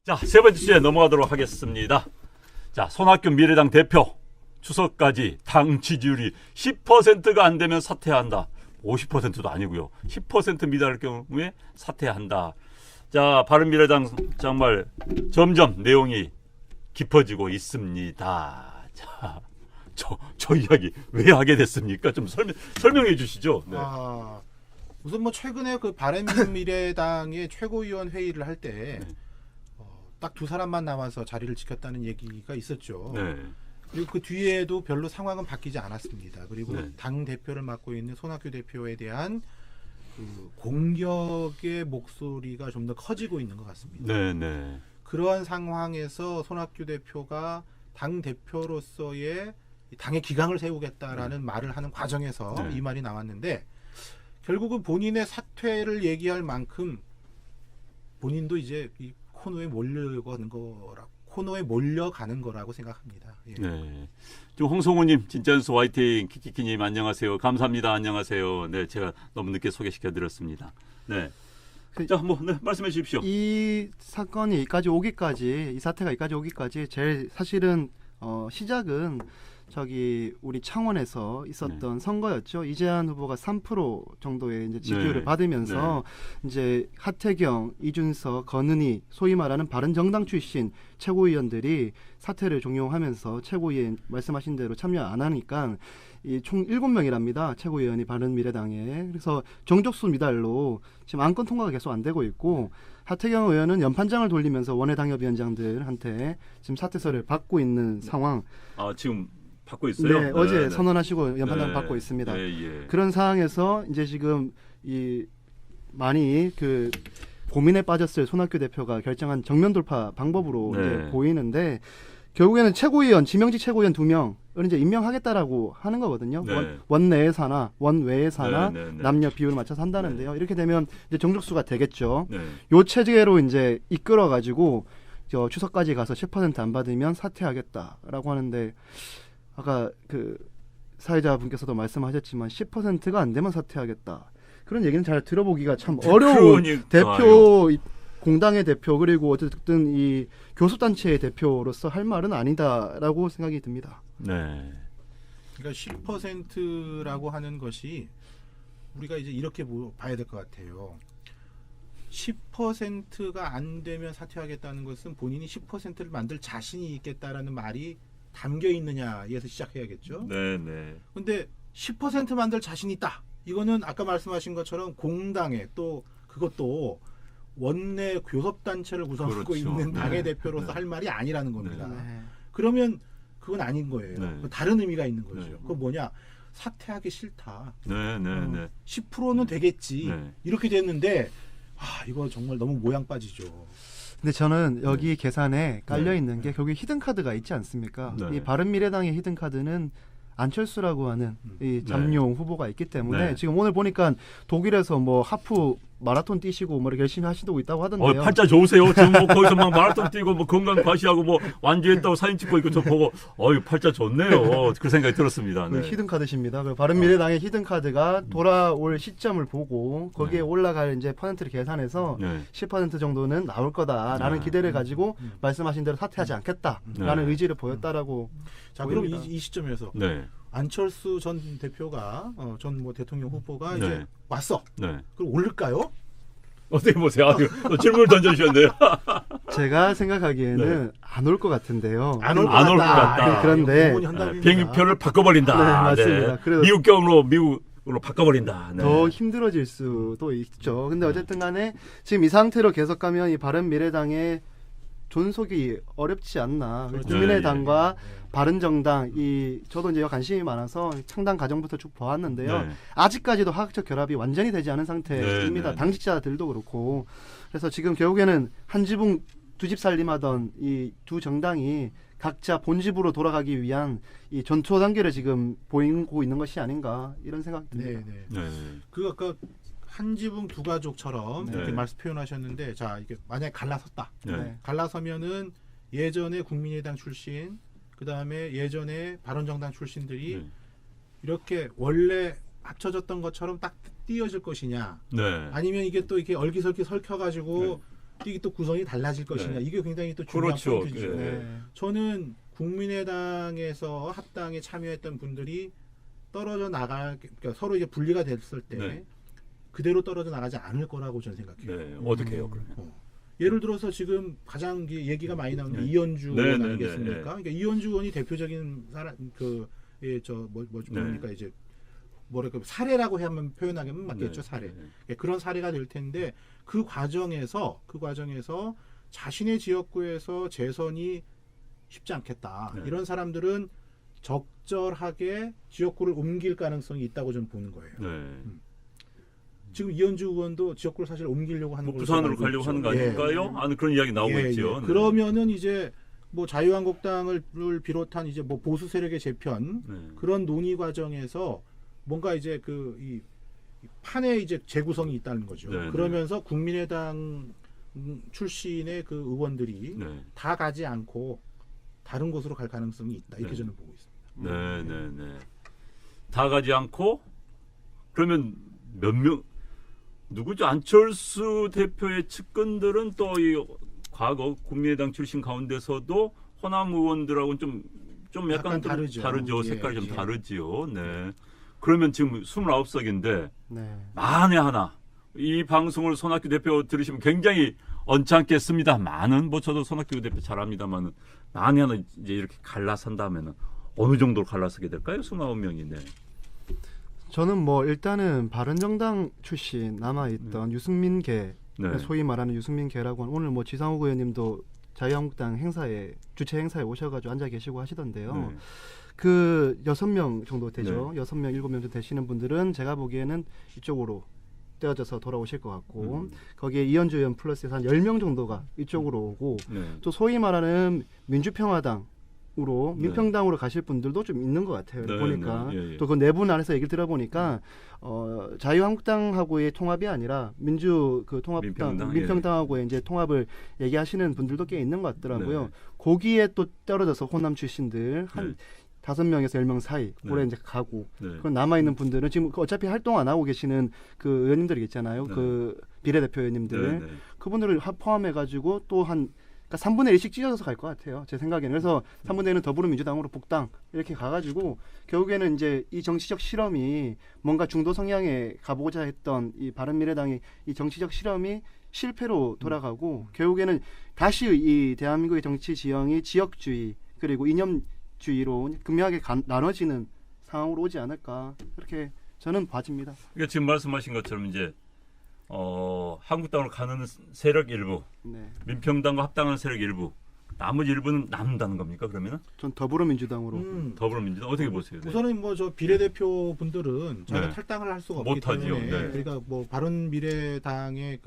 자, 세 번째 주제 넘어가도록 하겠습니다. 자, 손학규 미래당 대표 추석까지 당 지지율이 10%가 안 되면 사퇴한다. 50%도 아니고요. 10% 미달할 경우에 사퇴한다. 자, 바른미래당 정말 점점 내용이 깊어지고 있습니다. 자, 저 이야기 왜 하게 됐습니까? 좀 설명해 주시죠. 네. 우선 뭐 최근에 그 바른미래당의 최고위원 회의를 할 때 딱 두 사람만 남아서 자리를 지켰다는 얘기가 있었죠. 네. 그리고 그 뒤에도 별로 상황은 바뀌지 않았습니다. 그리고 네. 당 대표를 맡고 있는 손학규 대표에 대한 그 공격의 목소리가 좀 더 커지고 있는 것 같습니다. 네, 네. 그러한 상황에서 손학규 대표가 당 대표로서의 당의 기강을 세우겠다라는 말을 하는 과정에서 네. 이 말이 나왔는데 결국은 본인의 사퇴를 얘기할 만큼 본인도 이제 이 코너에 몰려가는 거라고 생각합니다. 예. 네. 지금 홍성우님, 진짜뉴스 화이팅, 키키키님 안녕하세요. 감사합니다. 안녕하세요. 네, 제가 너무 늦게 소개시켜드렸습니다. 네. 자, 뭐 네, 말씀해 주십시오. 이 사건이 여기까지 오기까지, 이 사태가 여기까지 오기까지 제일 사실은 시작은 저기 우리 창원에서 있었던 선거였죠. 이재한 후보가 3% 정도의 이제 지지율을 네. 받으면서 이제 하태경, 이준석, 권은희, 소위 말하는 바른정당 출신 최고위원들이 사퇴를 종용하면서 최고위원 말씀하신 대로 참여 안 하니까 이 총 7명이랍니다. 최고위원이 바른미래당에. 그래서 정족수 미달로 지금 안건 통과가 계속 안 되고 있고 하태경 의원은 연판장을 돌리면서 원외 당협위원장들한테 지금 사퇴서를 받고 있는 상황. 아, 지금 받고 있어요? 네, 어제 선언하시고 연판장을 받고 있습니다. 예. 그런 상황에서 이제 지금 이 많이 그 고민에 빠졌을 손학규 대표가 결정한 정면 돌파 방법으로 이제 보이는데 결국에는 최고위원, 지명직 최고위원 2명을 이제 임명하겠다라고 하는 거거든요. 네. 원내에 사나 원외에 사나 네. 남녀 비율을 맞춰서 한다는데요. 이렇게 되면 이제 정족수가 되겠죠. 네. 요 체제로 이제 이끌어 가지고 추석까지 가서 10% 안 받으면 사퇴하겠다라고 하는데 아까 그 사회자분께서도 말씀하셨지만 10%가 안 되면 사퇴하겠다. 그런 얘기는 잘 들어보기가 참 어려운 대표 공당의 대표 그리고 어쨌든 이 교섭단체의 대표로서 할 말은 아니다라고 생각이 듭니다. 네. 그러니까 10%라고 하는 것이 우리가 이제 이렇게 봐야 될 것 같아요. 10%가 안 되면 사퇴하겠다는 것은 본인이 10%를 만들 자신이 있겠다라는 말이 담겨 있느냐에서 시작해야겠죠. 네. 근데 10% 만들 자신이 있다. 이거는 아까 말씀하신 것처럼 공당에 또 그것도 원내 교섭단체를 구성하고 그렇죠. 있는 당의 네. 대표로서 네. 할 말이 아니라는 겁니다. 네. 그러면 그건 아닌 거예요. 네. 다른 의미가 있는 거죠. 네. 그건 뭐냐? 사퇴하기 싫다. 네. 10%는 되겠지. 네. 이렇게 됐는데 이거 정말 너무 모양 빠지죠. 근데 저는 여기 계산에 깔려 있는 게 결국에 히든 카드가 있지 않습니까? 네. 이 바른미래당의 히든 카드는 안철수라고 하는 이 잠룡 후보가 있기 때문에 지금 오늘 보니까 독일에서 뭐 하프 마라톤 뛰시고 뭐 이렇게 열심히 하시고 있다고 하던데요. 팔자 좋으세요. 지금 뭐 거기서 막 마라톤 뛰고 뭐 건강 과시하고 뭐 완주했다고 사진 찍고 있고 저 보고 팔자 좋네요. 그 생각이 들었습니다. 네. 히든 카드십니다. 바른미래당의 히든 카드가 돌아올 시점을 보고 거기에 올라갈 이제 퍼센트를 계산해서 10% 정도는 나올 거다라는 기대를 가지고 말씀하신 대로 사퇴하지 않겠다라는 의지를 보였다라고. 자, 그럼 이 시점에서 네. 안철수 전 대표가 전 뭐 대통령 후보가 이제 왔어. 네. 그럼 오를까요? 어떻게 보세요? 질문을 던져주셨네요. 제가 생각하기에는 안 올 것 같은데요. 안 올 것 같다. 그런데 비행기표를 바꿔버린다. 네, 맞습니다. 그래서 미국으로 바꿔버린다. 네. 더 힘들어질 수도 있죠. 근데 어쨌든 간에 지금 이 상태로 계속 가면 이 바른미래당의 존속이 어렵지 않나. 그렇죠. 국민의당과 바른정당 저도 이제 관심이 많아서 창당 과정부터 쭉 보았는데요. 아직까지도 화학적 결합이 완전히 되지 않은 상태입니다. 당직자들도 그렇고. 그래서 지금 결국에는 한 지붕 두 집 살림하던 이 두 정당이 각자 본집으로 돌아가기 위한 이 전초 단계를 지금 보이고 있는 것이 아닌가 이런 생각이 듭니다. 네. 그 아까 한 지붕 두 가족처럼 이렇게 말씀 표현하셨는데 자 이게 만약에 갈라섰다. 갈라서면은 예전에 국민의당 출신 그 다음에 예전에 바른정당 출신들이 이렇게 원래 합쳐졌던 것처럼 딱 띄어질 것이냐? 아니면 이게 또 이렇게 얼기설기 설켜가지고 이게 또 구성이 달라질 것이냐 네. 이게 굉장히 또 중요한 그렇죠. 포인트죠. 네. 저는 국민의당에서 합당에 참여했던 분들이 떨어져 그러니까 서로 이제 분리가 됐을 때 네. 그대로 떨어져 나가지 않을 거라고 저는 생각해요. 네. 어떻게 해요, 그러면? 예를 들어서 지금 가장 얘기가 많이 나오는 게 네. 이현주 네, 의원 네, 아니겠습니까? 네, 네. 그러니까 이현주 의원이 대표적인 사람 뭡니까 이제 뭐랄까 사례라고 하면 표현하면 맞겠죠. 네. 사례. 네. 그런 사례가 될 텐데 그 과정에서 자신의 지역구에서 재선이 쉽지 않겠다. 네. 이런 사람들은 적절하게 지역구를 옮길 가능성이 있다고 저는 보는 거예요. 네. 지금 이현주 의원도 지역구를 사실 옮기려고 하는 뭐 걸로 부산으로 알고 가려고 있죠. 하는 거 예. 아닐까요? 아니 그런 이야기 나오고 예, 있죠. 예. 네. 그러면은 이제 뭐 자유한국당을 비롯한 이제 뭐 보수 세력의 재편 네. 그런 논의 과정에서 뭔가 이제 이 판에 이제 재구성이 있다는 거죠. 네, 그러면서 국민의당 출신의 그 의원들이 네. 다 가지 않고 다른 곳으로 갈 가능성이 있다. 이렇게 네. 저는 보고 있습니다. 네, 네, 네. 다 가지 않고 그러면 몇 명 누구죠? 안철수 대표의 측근들은 또 이 과거 국민의당 출신 가운데서도 호남 의원들하고는 좀 약간 좀 다르죠. 예, 색깔이 좀 예. 다르지요. 네. 그러면 지금 29석인데 네. 만에 하나 이 방송을 손학규 대표 들으시면 굉장히 언짢겠습니다. 많은 뭐 저도 손학규 대표 잘 압니다만은 만에 하나 이제 이렇게 갈라선다면은 어느 정도로 갈라서게 될까요? 29명이. 네. 저는 뭐 일단은 바른정당 출신 남아있던 유승민계, 네. 소위 말하는 유승민계라고 하는 오늘 뭐 지상욱 의원님도 자유한국당 주최 행사에 오셔가지고 앉아 계시고 하시던데요. 네. 그 6명 정도 되죠. 6명, 7명 정도 되시는 분들은 제가 보기에는 이쪽으로 떼어져서 돌아오실 것 같고 거기에 이현주 의원 플러스해서 한 10명 정도가 이쪽으로 오고 네. 또 소위 말하는 민주평화당으로 네. 민평당으로 가실 분들도 좀 있는 것 같아요. 네, 보니까 네, 예, 예. 또 그 내분 안에서 얘기를 들어보니까 자유한국당하고의 통합이 아니라 민평당, 민평당하고의 이제 통합을 얘기하시는 분들도 꽤 있는 것 같더라고요. 네. 거기에 또 떨어져서 호남 출신들 한 네. 5명에서 10명 사이 네. 올해 이제 가고 네. 그럼 남아 있는 분들은 지금 어차피 활동 안 하고 계시는 그 의원님들 있잖아요. 네. 그 비례대표 의원님들 네, 네. 그분들을 포함해 가지고 또 한 그러니까 3분의 1씩 찢어져서 갈 것 같아요. 제 생각에는. 그래서 3분의 1은 더불어민주당으로 복당 이렇게 가가지고 결국에는 이제 이 정치적 실험이 뭔가 중도 성향에 가보고자 했던 이 바른미래당의 이 정치적 실험이 실패로 돌아가고 결국에는 다시 이 대한민국의 정치 지형이 지역주의 그리고 이념주의로 극명하게 나눠지는 상황으로 오지 않을까 그렇게 저는 봐집니다. 그러니까 지금 말씀하신 것처럼 이제 한국당으로 가는 세력 일부, 네, 민평당과 합당하는 세력 일부, 나머지 일부는 남는다는 겁니까? 그러면은 전 더불어민주당으로 더불어민주당 어떻게 보세요? 네. 우선은 뭐 저 비례대표 분들은 저희가 네. 탈당을 할 수가 없기 못하지요. 때문에 네. 그러니까 뭐 바른미래당의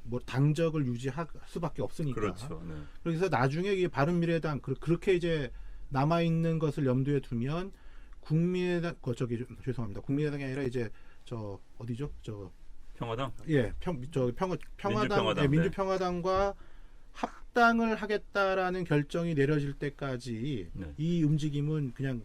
뭐 당적을 유지할 수밖에 없으니까. 그렇죠. 네. 그래서 나중에 이 바른미래당 그렇게 이제 남아 있는 것을 염두에 두면 국민의당 죄송합니다. 국민의당이 아니라 이제 저 어디죠? 평화당? 예, 평화당, 민주평화당, 예, 민주평화당과 합당을 하겠다라는 결정이 내려질 때까지 네. 이 움직임은 그냥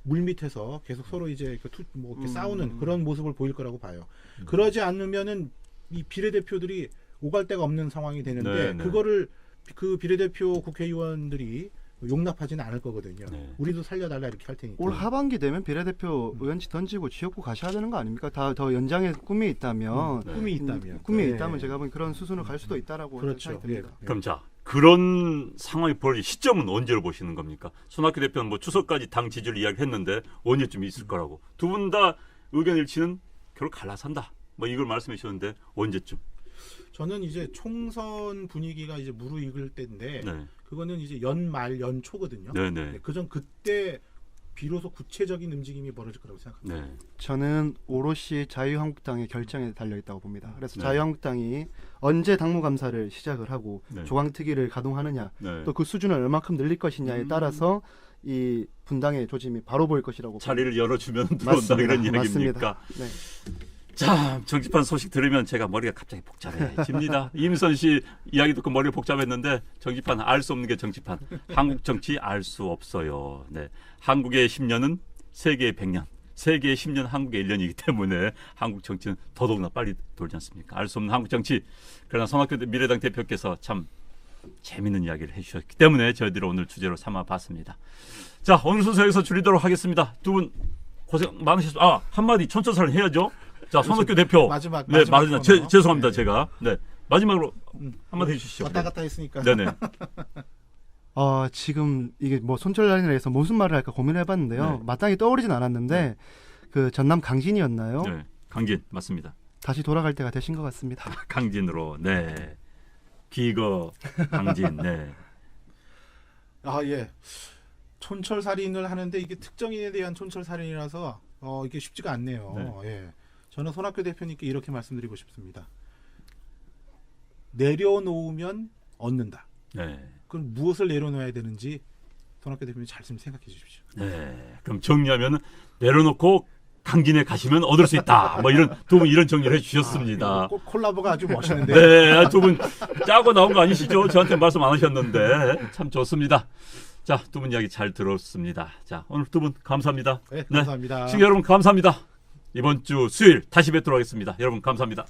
물 밑에서 계속 서로 이제 이렇게 싸우는 그런 모습을 보일 거라고 봐요. 그러지 않으면은 이 비례대표들이 오갈 데가 없는 상황이 되는데 네, 네. 그거를 그 비례대표 국회의원들이 용납하지는 않을 거거든요. 네. 우리도 살려달라 이렇게 할 테니까. 올 하반기 되면 비례대표 의원직 던지고 지역구 가셔야 되는 거 아닙니까? 더 연장의 꿈이 있다면 꿈이 있다면. 꿈이 네. 있다면 제가 보기엔 그런 수순을 갈 수도 있다라고 그렇죠. 생각이 듭니다. 예. 그럼 자 그런 상황이 벌어질 시점은 언제로 보시는 겁니까? 손학규 대표는 뭐 추석까지 당 지지를 이야기했는데 언제쯤 있을 거라고. 두 분 다 의견 일치는 결국 갈라선다. 뭐 이걸 말씀해 주셨는데 언제쯤? 저는 이제 총선 분위기가 이제 무르익을 때인데 네. 그거는 이제 연말 연초거든요. 네네. 그때 비로소 구체적인 움직임이 벌어질 거라고 생각합니다. 네. 저는 오롯이 자유한국당의 결정에 달려 있다고 봅니다. 그래서 네. 자유한국당이 언제 당무감사를 시작을 하고 네. 조강특위를 가동하느냐 네. 또 그 수준을 얼마큼 늘릴 것이냐에 따라서 이 분당의 조짐이 바로 보일 것이라고 자리를 열어주면 들어온다 맞습니다. 이런 이야기입니까? 맞습니다. 네. 자, 정치판 소식 들으면 제가 머리가 갑자기 복잡해집니다. 임선 씨 이야기 듣고 머리가 복잡했는데 정치판 알 수 없는 게 정치판. 한국 정치 알 수 없어요. 네, 한국의 10년은 세계의 100년. 세계의 10년, 한국의 1년이기 때문에 한국 정치는 더더욱나 빨리 돌지 않습니까? 알 수 없는 한국 정치. 그러나 손학규 미래당 대표께서 참 재밌는 이야기를 해주셨기 때문에 저희들이 오늘 주제로 삼아봤습니다. 자, 오늘 순서 여기서 줄이도록 하겠습니다. 두 분 고생 많으셨습니다. 한마디 촌철살인 해야죠. 자, 손학규 대표. 마지막 죄송합니다. 네. 제가. 네. 마지막으로 한마디 해주시죠. 왔다 갔다 했으니까. 네네. 지금 이게 뭐 손절날인에 해서 무슨 말을 할까 고민해봤는데요. 네. 마땅히 떠오르진 않았는데 그 전남 강진이었나요? 네. 강진 맞습니다. 다시 돌아갈 때가 되신 것 같습니다. 강진으로. 네. 기거 강진. 네. 예. 촌철살인을 하는데 이게 특정인에 대한 촌철살인이라서 이게 쉽지가 않네요. 예. 저는 손학규 대표님께 이렇게 말씀드리고 싶습니다. 내려놓으면 얻는다. 네. 그럼 무엇을 내려놓아야 되는지 손학규 대표님 잘 좀 생각해 주십시오. 네. 그럼 정리하면 내려놓고 강진에 가시면 얻을 수 있다. 뭐 이런 두 분 이런 정리를 해주셨습니다. 콜라보가 아주 멋있는데. 네, 두 분 짜고 나온 거 아니시죠? 저한테 말씀 안 하셨는데 참 좋습니다. 자, 두 분 이야기 잘 들었습니다. 자, 오늘 두 분 감사합니다. 네, 감사합니다. 시청자 여러분 감사합니다. 이번 주 수요일 다시 뵙도록 하겠습니다. 여러분 감사합니다.